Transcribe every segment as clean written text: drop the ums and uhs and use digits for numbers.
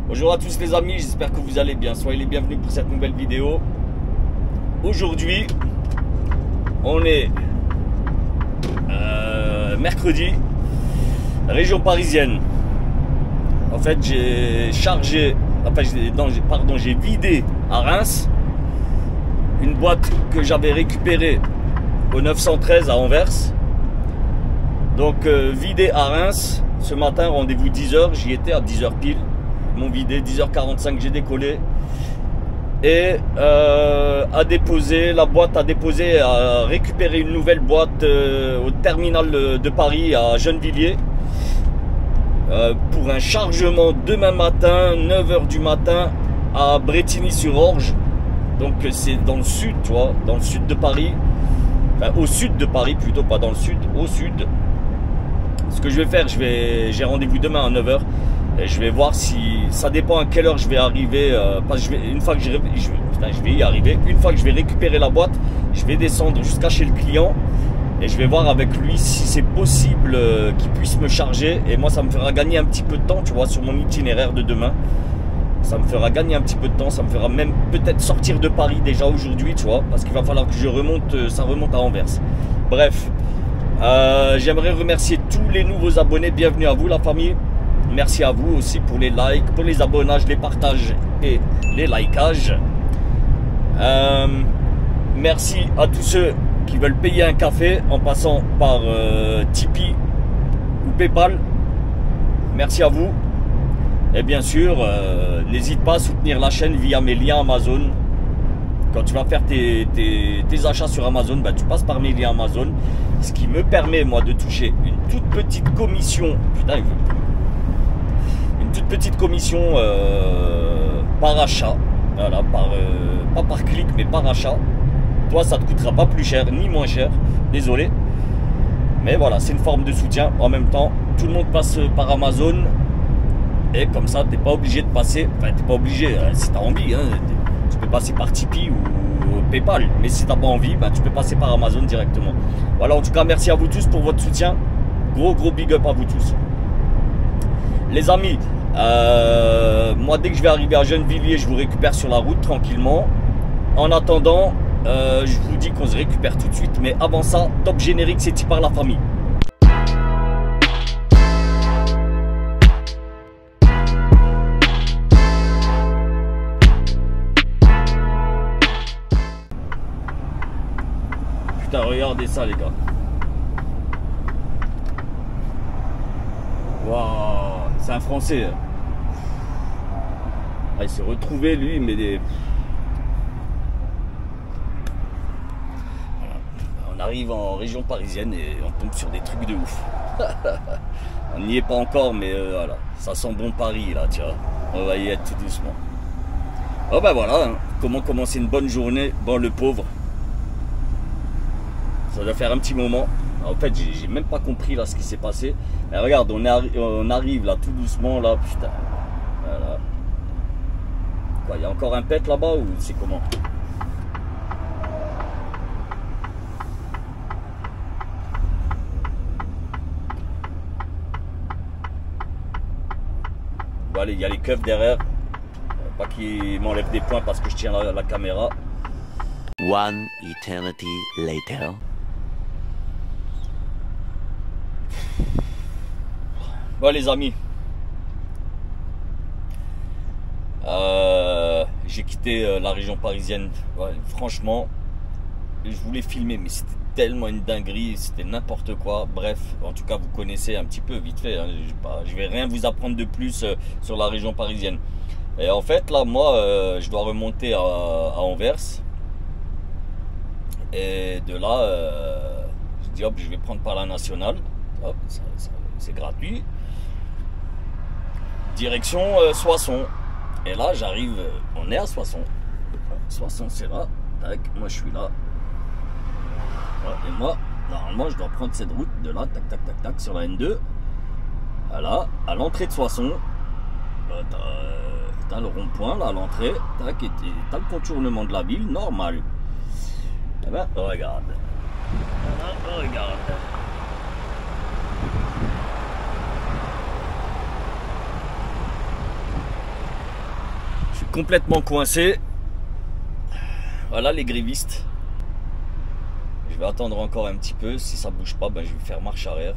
Bonjour à tous les amis, j'espère que vous allez bien. Soyez les bienvenus pour cette nouvelle vidéo. Aujourd'hui, on est mercredi, région parisienne. En fait, j'ai chargé, enfin, j'ai vidé à Reims une boîte que j'avais récupérée au 913 à Anvers. Donc, vidé à Reims. Ce matin, rendez-vous 10h, j'y étais à 10h pile. Ils m'ont vidé, 10h45, j'ai décollé. Et la boîte a récupéré une nouvelle boîte au terminal de Paris à Gennevilliers pour un chargement demain matin, 9h du matin à Brétigny-sur-Orge. Donc c'est dans le sud, tu vois, dans le sud de Paris. Enfin, au sud de Paris plutôt, pas dans le sud, au sud. Ce que je vais faire, j'ai rendez-vous demain à 9h. Et je vais voir si ça dépend à quelle heure je vais arriver. Parce que une fois que je vais y arriver. Une fois que je vais récupérer la boîte, je vais descendre jusqu'à chez le client et je vais voir avec lui si c'est possible qu'il puisse me charger. Et moi, ça me fera gagner un petit peu de temps, tu vois, sur mon itinéraire de demain. Ça me fera gagner un petit peu de temps. Ça me fera même peut-être sortir de Paris déjà aujourd'hui, tu vois, parce qu'il va falloir que je remonte. Ça remonte à Anvers. Bref, j'aimerais remercier tous les nouveaux abonnés. Bienvenue à vous, la famille. Merci à vous aussi pour les likes, pour les abonnages, les partages et les likages. Merci à tous ceux qui veulent payer un café en passant par Tipeee ou Paypal. Merci à vous. Et bien sûr, n'hésite pas à soutenir la chaîne via mes liens Amazon. Quand tu vas faire tes achats sur Amazon, bah, tu passes par mes liens Amazon. Ce qui me permet, moi, de toucher une toute petite commission. Putain, toute petite commission par achat, voilà, pas par clic mais par achat. Toi, ça te coûtera pas plus cher ni moins cher, désolé, mais voilà, c'est une forme de soutien. En même temps, tout le monde passe par Amazon et comme ça, t'es pas obligé de passer, enfin t'es pas obligé, si t'as envie, hein, tu peux passer par Tipeee ou Paypal, mais si t'as pas envie, bah, tu peux passer par Amazon directement. Voilà, en tout cas, merci à vous tous pour votre soutien, gros big up à vous tous les amis. Moi, dès que je vais arriver à Gennevilliers, je vous récupère sur la route tranquillement. En attendant, je vous dis qu'on se récupère tout de suite. Mais avant ça, top générique, c'est par la famille. Putain, regardez ça, les gars. Waouh, c'est un Français. Ah, il s'est retrouvé lui, mais des... Voilà. On arrive en région parisienne et on tombe sur des trucs de ouf. On n'y est pas encore, mais voilà, ça sent bon Paris là, tu vois. On va y être tout doucement. Oh ben voilà, hein. Comment commencer une bonne journée? Bon, le pauvre. Ça doit faire un petit moment. En fait, j'ai même pas compris là ce qui s'est passé. Mais regarde, on arrive là tout doucement là, putain. Voilà. Quoi, il y a encore un pet là-bas ou c'est comment? Bon allez, il y a les keufs derrière. Pas qu'ils m'enlèvent des points parce que je tiens la caméra. One eternity later. Bon les amis, j'ai quitté la région parisienne. Ouais, franchement, je voulais filmer, mais c'était tellement une dinguerie, c'était n'importe quoi. Bref, en tout cas, vous connaissez un petit peu vite fait. Hein, je vais rien vous apprendre de plus sur la région parisienne. Et en fait, là, moi, je dois remonter à Anvers. Et de là, je dis hop, je vais prendre par la nationale. Hop, c'est gratuit. Direction Soissons. Et là, j'arrive, on est à Soissons. Soissons, c'est là. Tac, moi, je suis là. Et moi, normalement, je dois prendre cette route de là, tac, tac, tac, tac, sur la N2. Voilà, à l'entrée de Soissons. T'as le rond-point, là, à l'entrée. Tac, et t'as le contournement de la ville, normal. Eh ben, regarde. Regarde. complètement coincé. Voilà les grévistes. Je vais attendre encore un petit peu. Si ça bouge pas, ben, je vais faire marche arrière.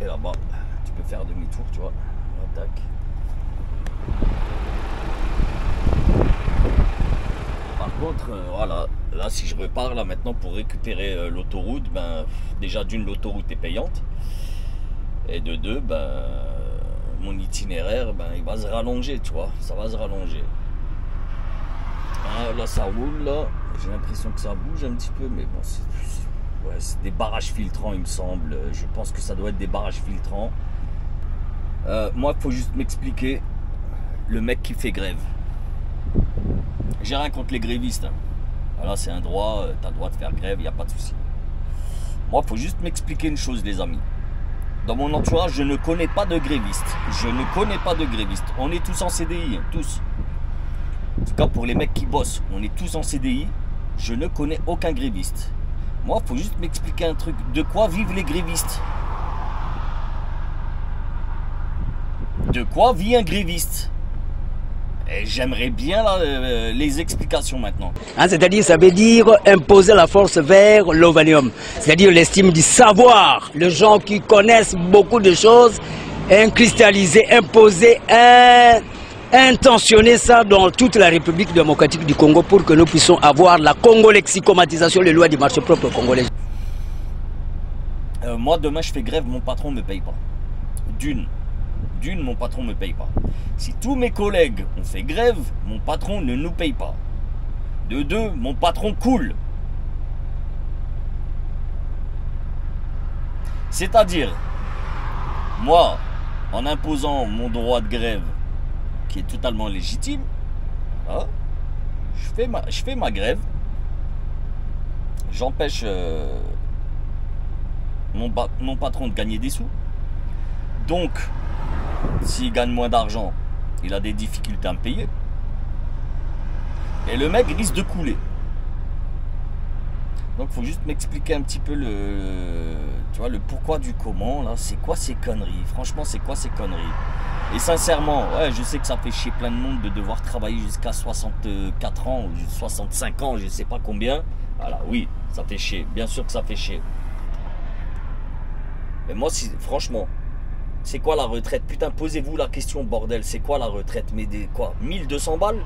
Et là-bas, tu peux faire demi-tour, tu vois. Tac. Par contre, voilà, là si je repars là maintenant pour récupérer l'autoroute, ben déjà d'une, l'autoroute est payante. Et de deux, ben mon itinéraire, ben il va se rallonger, tu vois, ça va se rallonger. Ah, là ça roule là, j'ai l'impression que ça bouge un petit peu, mais bon c'est des barrages filtrants il me semble. Je pense que ça doit être des barrages filtrants. Moi il faut juste m'expliquer le mec qui fait grève. J'ai rien contre les grévistes, hein. Voilà, c'est un droit, tu as le droit de faire grève, il n'y a pas de souci. Moi, il faut juste m'expliquer une chose, les amis. Dans mon entourage, je ne connais pas de grévistes. Je ne connais pas de grévistes. On est tous en CDI, hein, tous. En tout cas, pour les mecs qui bossent, on est tous en CDI. Je ne connais aucun gréviste. Moi, il faut juste m'expliquer un truc. De quoi vivent les grévistes? De quoi vit un gréviste? Et j'aimerais bien les explications maintenant. Hein, c'est-à-dire, ça veut dire imposer la force vers l'ovanium. C'est-à-dire l'estime du savoir. Les gens qui connaissent beaucoup de choses, cristalliser, imposer, intentionner ça dans toute la République démocratique du Congo pour que nous puissions avoir la congolexicomatisation, les lois du marché propre congolais. Moi, demain, je fais grève, mon patron ne me paye pas. D'une, mon patron ne me paye pas. Si tous mes collègues ont fait grève, mon patron ne nous paye pas. De deux, mon patron coule. C'est-à-dire, moi, en imposant mon droit de grève, qui est totalement légitime, voilà, je fais ma grève, j'empêche mon patron de gagner des sous. Donc, s'il gagne moins d'argent, il a des difficultés à me payer. Et le mec risque de couler. Donc il faut juste m'expliquer un petit peu tu vois, le pourquoi du comment. Là, c'est quoi ces conneries? Franchement, c'est quoi ces conneries? Et sincèrement, ouais, je sais que ça fait chier plein de monde de devoir travailler jusqu'à 64 ans ou 65 ans, je sais pas combien. Voilà, oui, ça fait chier. Bien sûr que ça fait chier. Mais moi, franchement, c'est quoi la retraite? Putain, posez-vous la question, bordel. C'est quoi la retraite? Mais quoi? 1200 balles?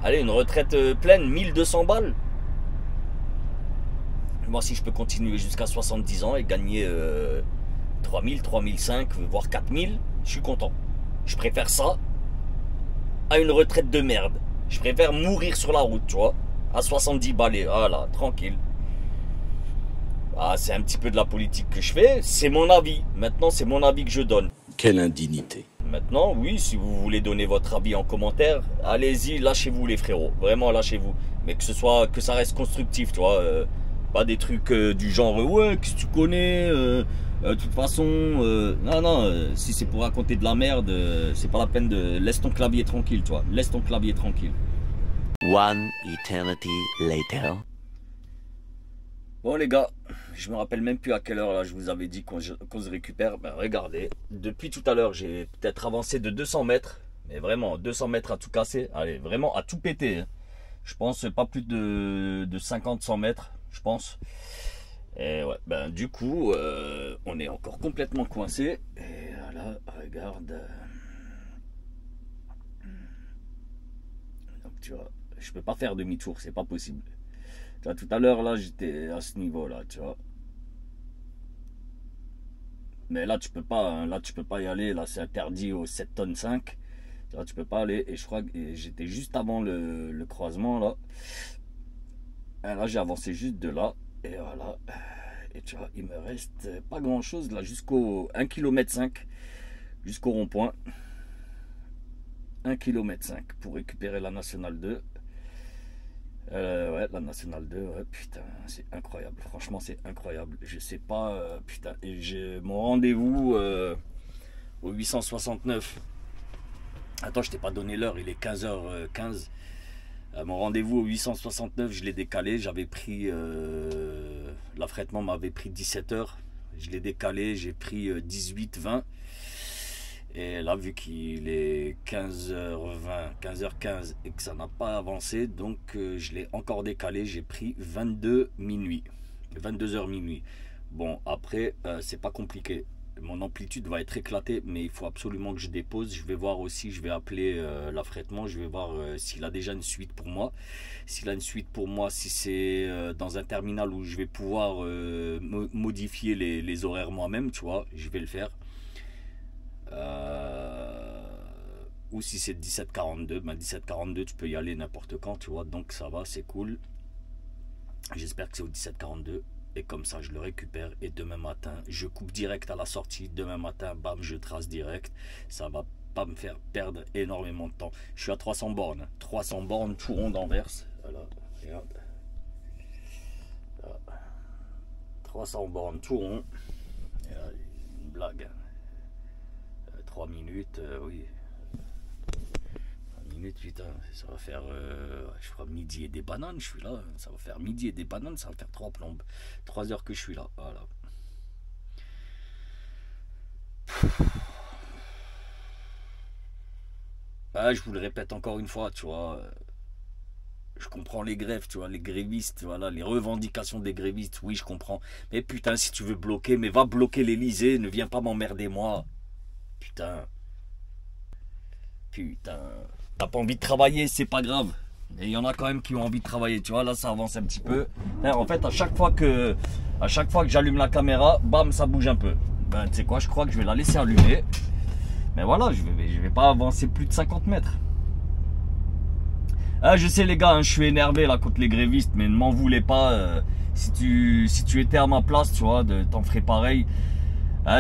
Allez, une retraite pleine, 1200 balles? Moi, si je peux continuer jusqu'à 70 ans et gagner 3000, 3005, voire 4000, je suis content. Je préfère ça à une retraite de merde. Je préfère mourir sur la route, tu vois, à 70 balles. Voilà, tranquille. Ah, c'est un petit peu de la politique que je fais, c'est mon avis. Maintenant, c'est mon avis que je donne. Quelle indignité. Maintenant, oui, si vous voulez donner votre avis en commentaire, allez-y, lâchez-vous les frérots. Vraiment, lâchez-vous. Mais que ça reste constructif, tu vois. Pas des trucs du genre, ouais, qu'est-ce que tu connais de toute façon, non, si c'est pour raconter de la merde, c'est pas la peine de... Laisse ton clavier tranquille, tu vois. Laisse ton clavier tranquille. One eternity later. Bon les gars, je me rappelle même plus à quelle heure là je vous avais dit qu'on se récupère. Ben regardez, depuis tout à l'heure j'ai peut-être avancé de 200 mètres. Mais vraiment 200 mètres à tout casser. Allez, vraiment à tout péter, hein. Je pense pas plus de 50-100 mètres, je pense. Et ouais, ben du coup, on est encore complètement coincé. Et là, regarde. Donc tu vois, je peux pas faire demi-tour, c'est pas possible. Tu vois, tout à l'heure, là, j'étais à ce niveau-là, tu vois. Mais là, tu peux pas, hein, là, tu peux pas y aller. Là, c'est interdit aux 7 tonnes 5. Tu vois, tu peux pas aller. Et je crois que j'étais juste avant le croisement, là. Et là, j'ai avancé juste de là. Et voilà. Et tu vois, il me reste pas grand-chose, là, jusqu'au 1,5 km. Jusqu'au rond-point. 1,5 km pour récupérer la Nationale 2. Ouais, la Nationale 2, ouais, putain, c'est incroyable. Franchement, c'est incroyable. Je sais pas, putain. Et j'ai mon rendez-vous au 869. Attends, je t'ai pas donné l'heure, il est 15h15. Mon rendez-vous au 869, je l'ai décalé. J'avais pris, l'affrètement m'avait pris 17h. Je l'ai décalé, j'ai pris 18-20. Et là, vu qu'il est 15h20, 15h15 et que ça n'a pas avancé, donc je l'ai encore décalé. J'ai pris 22 minuit, 22h minuit. Bon, après, c'est pas compliqué. Mon amplitude va être éclatée, mais il faut absolument que je dépose. Je vais voir aussi, je vais appeler l'affrètement. Je vais voir s'il a déjà une suite pour moi. S'il a une suite pour moi, si c'est dans un terminal où je vais pouvoir modifier les horaires moi-même, tu vois, je vais le faire. Ou si c'est 17h42, ben 17h42 tu peux y aller n'importe quand, tu vois, donc ça va, c'est cool. J'espère que c'est au 17h42 et comme ça je le récupère et demain matin je coupe direct à la sortie. Demain matin, bam, je trace direct. Ça va pas me faire perdre énormément de temps. Je suis à 300 bornes, 300 bornes tout rond d'Anvers. Voilà, regarde. Voilà. 300 bornes tout rond. Une blague. 3 minutes, oui. 3 minutes, putain, ça va faire, je crois, midi et des bananes, je suis là. Ça va faire midi et des bananes, ça va faire 3 plombes. 3 heures que je suis là, voilà. Ah, je vous le répète encore une fois, tu vois. Je comprends les grèves, tu vois, les grévistes, voilà, les revendications des grévistes, oui, je comprends. Mais putain, si tu veux bloquer, mais va bloquer l'Elysée, ne viens pas m'emmerder, moi. Putain. Putain. T'as pas envie de travailler, c'est pas grave. Et il y en a quand même qui ont envie de travailler. Tu vois, là, ça avance un petit peu. En fait, à chaque fois que j'allume la caméra, bam, ça bouge un peu. Ben, tu sais quoi, je crois que je vais la laisser allumer. Mais voilà, je vais pas avancer plus de 50 mètres. Ah, je sais, les gars, hein, je suis énervé là contre les grévistes, mais ne m'en voulez pas. Si tu étais à ma place, tu vois, t'en ferais pareil.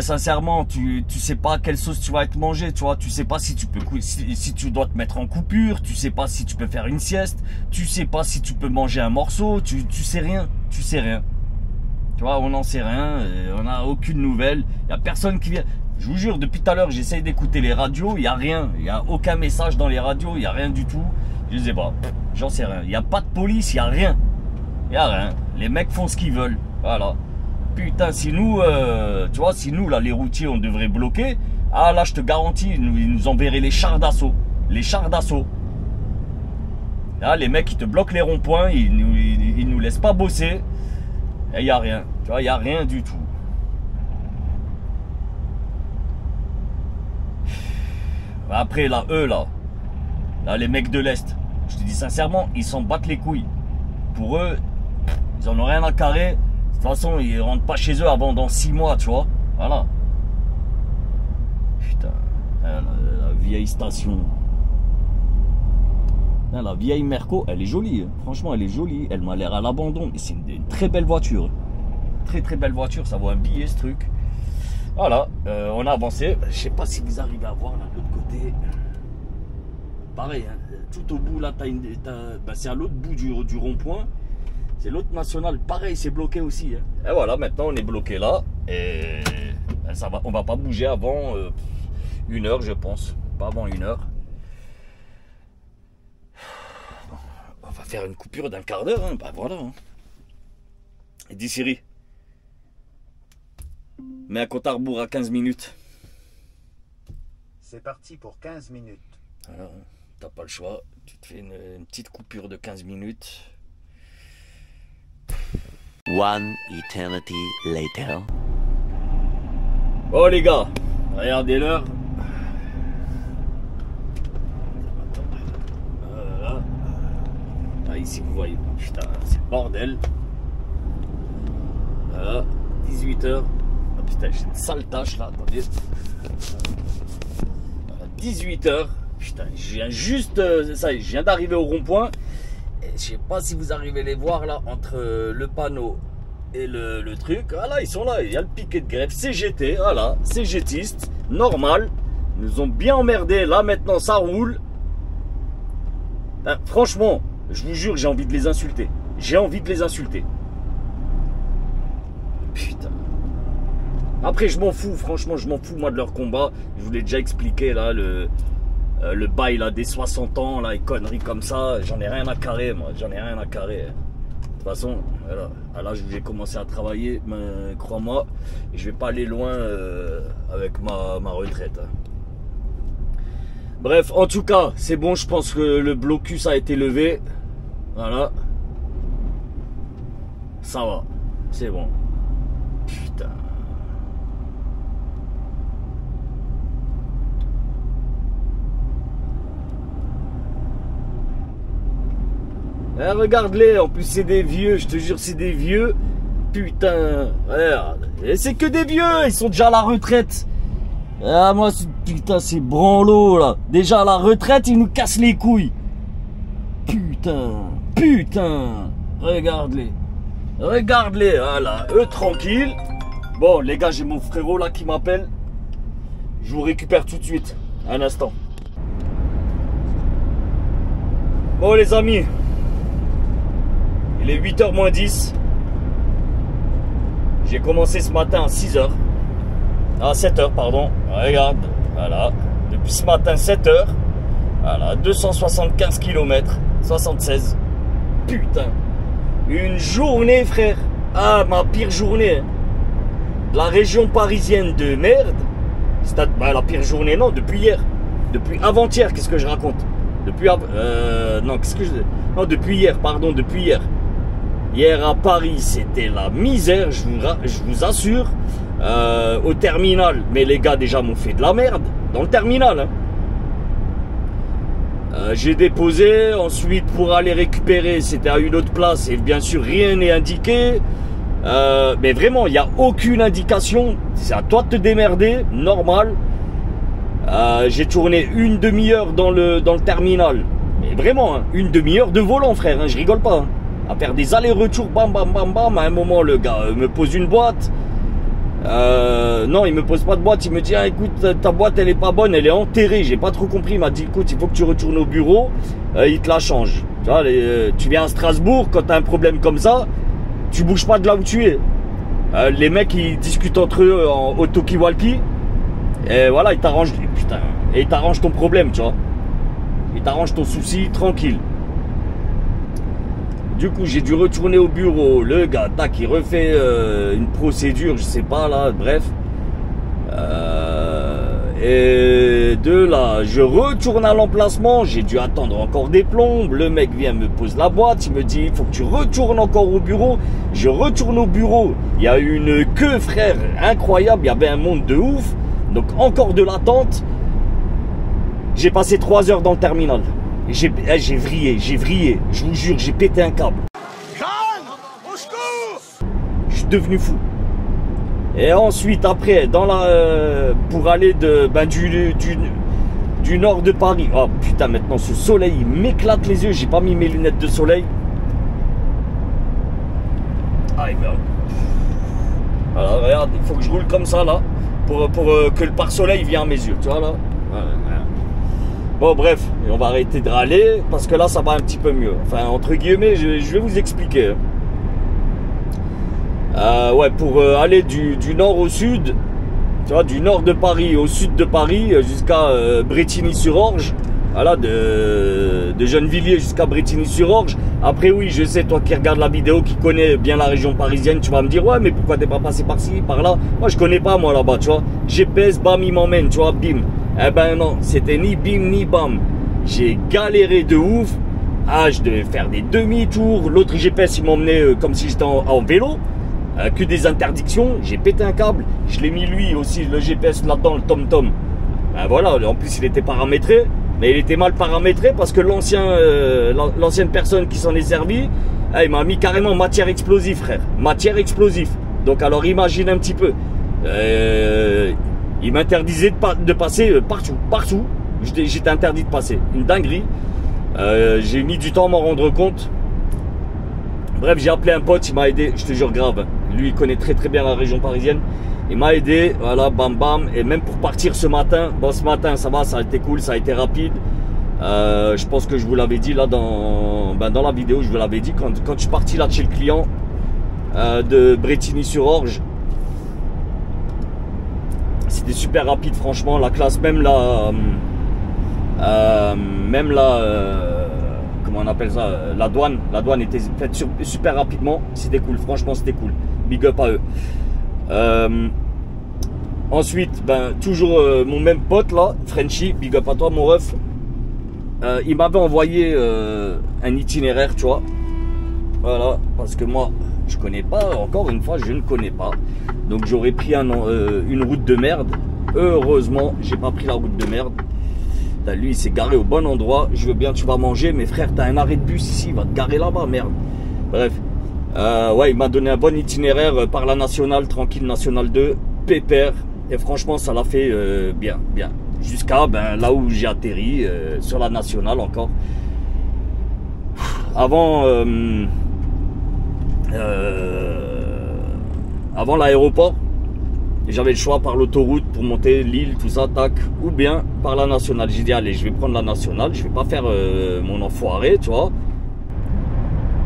Sincèrement, tu sais pas quelle sauce tu vas être mangé, tu vois, tu sais pas si tu peux si tu dois te mettre en coupure, tu sais pas si tu peux faire une sieste, tu sais pas si tu peux manger un morceau, tu sais rien, tu sais rien. Tu vois, on n'en sait rien, on n'a aucune nouvelle, il y a personne qui vient. Je vous jure, depuis tout à l'heure, j'essaye d'écouter les radios, il y a rien, il y a aucun message dans les radios, il y a rien du tout. Je sais pas, j'en sais rien. Il y a pas de police, il y a rien. Il y a rien. Les mecs font ce qu'ils veulent. Voilà. Putain, si nous, tu vois, si nous, là, les routiers, on devrait bloquer, ah là, je te garantis, ils nous enverraient les chars d'assaut. Les chars d'assaut. Là, les mecs, ils te bloquent les ronds-points, ils nous laissent pas bosser. Et il n'y a rien. Tu vois, il n'y a rien du tout. Après, là, eux, là, les mecs de l'Est, je te dis sincèrement, ils s'en battent les couilles. Pour eux, ils en ont rien à carrer. De toute façon, ils rentrent pas chez eux avant dans 6 mois, tu vois. Voilà. Putain, la vieille station. La vieille Merco, elle est jolie. Franchement, elle est jolie. Elle m'a l'air à l'abandon. Mais c'est une très belle voiture. Très très belle voiture. Ça vaut un billet, ce truc. Voilà, on a avancé. Je sais pas si vous arrivez à voir là de l'autre côté. Pareil, hein, tout au bout là, c'est à l'autre bout du rond-point. C'est l'autre national, pareil, c'est bloqué aussi. Hein. Et voilà, maintenant on est bloqué là. Et ben, ça va, on va pas bouger avant 1 heure, je pense. Pas avant 1 heure. On va faire une coupure d'1 quart d'heure. Hein. Ben voilà. Hein. Et dis Siri. Mets un compte à rebours à 15 minutes. C'est parti pour 15 minutes. Voilà, t'as pas le choix. Tu te fais une petite coupure de 15 minutes. One eternity later. Bon les gars, regardez l'heure. Voilà. Ah, ici vous voyez, putain, c'est le bordel. Voilà, 18h. Ah, putain, j'ai une sale tâche là, attendez. 18h. Putain, je viens juste, ça y est, je viens d'arriver au rond-point. Je sais pas si vous arrivez à les voir là, entre le panneau et le truc. Voilà, ils sont là, il y a le piquet de grève, CGT, voilà, CGTiste, normal. Ils nous ont bien emmerdés, là maintenant ça roule. Franchement, je vous jure, j'ai envie de les insulter. J'ai envie de les insulter. Putain. Après, je m'en fous, franchement, je m'en fous moi de leur combat. Je vous l'ai déjà expliqué là, le bail là, des 60 ans, là, et conneries comme ça, j'en ai rien à carrer, moi, j'en ai rien à carrer. De toute façon, voilà, à l'âge où j'ai commencé à travailler, crois-moi, je vais pas aller loin avec ma retraite. Bref, en tout cas, c'est bon, je pense que le blocus a été levé. Voilà. Ça va, c'est bon. Putain. Eh, regarde-les, en plus c'est des vieux, je te jure c'est des vieux. Putain, regarde. Et c'est que des vieux, ils sont déjà à la retraite. Ah moi, putain, c'est branlo là. Déjà à la retraite, ils nous cassent les couilles. Putain, putain. Regarde-les. Regarde-les, voilà, eux tranquilles. Bon les gars, j'ai mon frérot là qui m'appelle. Je vous récupère tout de suite. Un instant. Bon les amis. Il est 8h moins 10. J'ai commencé ce matin à 6h. À 7h, pardon. Regarde, voilà. Depuis ce matin, 7h. Voilà, 275 km. 76. Putain. Une journée, frère. Ah, ma pire journée. La région parisienne de merde. Bah, la pire journée, non, depuis hier. Depuis avant-hier, qu'est-ce que je raconte? Depuis... non, qu'est-ce que je... Non, depuis hier, pardon, depuis hier. Hier à Paris, c'était la misère, je vous assure. Au terminal, mais les gars déjà m'ont fait de la merde dans le terminal. Hein. J'ai déposé, ensuite pour aller récupérer, c'était à une autre place et bien sûr rien n'est indiqué. Mais vraiment, il n'y a aucune indication. C'est à toi de te démerder, normal. J'ai tourné une demi-heure dans le terminal. Mais vraiment, hein, une demi-heure de volant, frère, hein, je rigole pas. Hein. À faire des allers-retours, bam, bam, bam, bam. À un moment, le gars me pose une boîte. Non, il me pose pas de boîte. Il me dit, ah, écoute, ta boîte, elle est pas bonne, elle est enterrée. J'ai pas trop compris. Il m'a dit, écoute, il faut que tu retournes au bureau. Il te la change. Tu vois, tu viens à Strasbourg, quand t'as un problème comme ça, tu bouges pas de là où tu es. Les mecs, ils discutent entre eux en talkie-walkie. Et voilà, ils t'arrangent. Putain. Et ils t'arrangent ton problème, tu vois. Ils t'arrangent ton souci tranquille. Du coup, j'ai dû retourner au bureau. Le gars, tac, il refait une procédure, je sais pas, là, bref. Et de là, je retourne à l'emplacement. J'ai dû attendre encore des plombes. Le mec vient me pose la boîte. Il me dit, il faut que tu retournes encore au bureau. Je retourne au bureau. Il y a une queue, frère, incroyable. Il y avait un monde de ouf. Donc, encore de l'attente. J'ai passé 3 heures dans le terminal. J'ai vrillé, je vous jure, j'ai pété un câble. Jeanne, au secours! Je suis devenu fou. Et ensuite, après, pour aller du nord de Paris. Oh putain, maintenant ce soleil, il m'éclate les yeux. J'ai pas mis mes lunettes de soleil. Ah, merde. Alors, regarde, il faut que je roule comme ça, là, pour que le pare-soleil vienne à mes yeux. Tu vois, là? Voilà. Bon bref, on va arrêter de râler parce que là ça va un petit peu mieux. Enfin entre guillemets, je vais vous expliquer. Ouais, pour aller du nord au sud, tu vois, du nord de Paris au sud de Paris jusqu'à Brétigny-sur-Orge. Voilà, de Gennevilliers jusqu'à Brétigny-sur-Orge. Après oui, je sais, toi qui regardes la vidéo, qui connais bien la région parisienne, tu vas me dire ouais mais pourquoi t'es pas passé par-ci, par-là? Moi je connais pas moi là-bas, tu vois. GPS, bam, il m'emmène, tu vois, bim. Eh ben non, c'était ni bim ni bam. J'ai galéré de ouf. Ah, je devais faire des demi-tours. L'autre GPS, il m'emmenait comme si j'étais en vélo. Que des interdictions. J'ai pété un câble. Je l'ai mis lui aussi, le GPS là-dedans, le TomTom. Ben voilà, en plus il était paramétré. Mais il était mal paramétré parce que l'ancienne personne qui s'en est servie, il m'a mis carrément matière explosive, frère. Matière explosive. Donc alors imagine un petit peu. Il m'interdisait de passer partout. J'étais interdit de passer. Une dinguerie. J'ai mis du temps à m'en rendre compte. Bref, j'ai appelé un pote, il m'a aidé. Je te jure, grave. Lui, il connaît très très bien la région parisienne. Il m'a aidé, voilà, bam bam. Et même pour partir ce matin, bon ce matin ça va, ça a été cool, ça a été rapide. Je pense que je vous l'avais dit là dans la vidéo, je vous l'avais dit quand je suis parti là de chez le client de Brétigny-sur-Orge. C'était super rapide franchement, la classe, même la comment on appelle ça, la douane était faite super rapidement, c'était cool, franchement c'était cool, big up à eux. Ensuite, ben, toujours mon même pote là, Frenchy, big up à toi mon ref. Il m'avait envoyé un itinéraire, tu vois. Voilà, parce que moi, je connais pas, encore une fois, je ne connais pas. Donc j'aurais pris une route de merde. Heureusement, j'ai pas pris la route de merde. Lui, il s'est garé au bon endroit. Je veux bien, tu vas manger, mais frère, t'as un arrêt de bus ici, il va te garer là-bas, merde. Bref, ouais, il m'a donné un bon itinéraire par la nationale, tranquille, nationale 2, pépère. Et franchement, ça l'a fait bien. Jusqu'à là où j'ai atterri, sur la nationale encore. Avant l'aéroport, j'avais le choix par l'autoroute pour monter l'île, tout ça, tac, ou bien par la nationale. J'ai dit, allez, je vais prendre la nationale, je vais pas faire mon enfoiré, tu vois.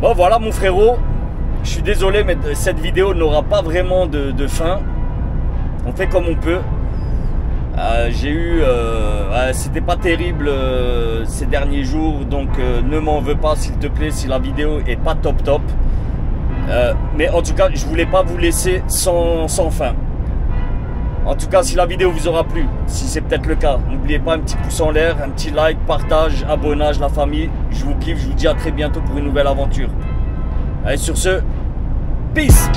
Bon, voilà, mon frérot, je suis désolé, mais cette vidéo n'aura pas vraiment de fin. On fait comme on peut. J'ai eu... c'était pas terrible ces derniers jours, donc ne m'en veux pas, s'il te plaît, si la vidéo est pas top. Mais en tout cas, je voulais pas vous laisser sans fin. En tout cas, si la vidéo vous aura plu, si c'est peut-être le cas, n'oubliez pas un petit pouce en l'air, un petit like, partage, abonnage, la famille. Je vous kiffe, je vous dis à très bientôt pour une nouvelle aventure. Allez, sur ce, peace!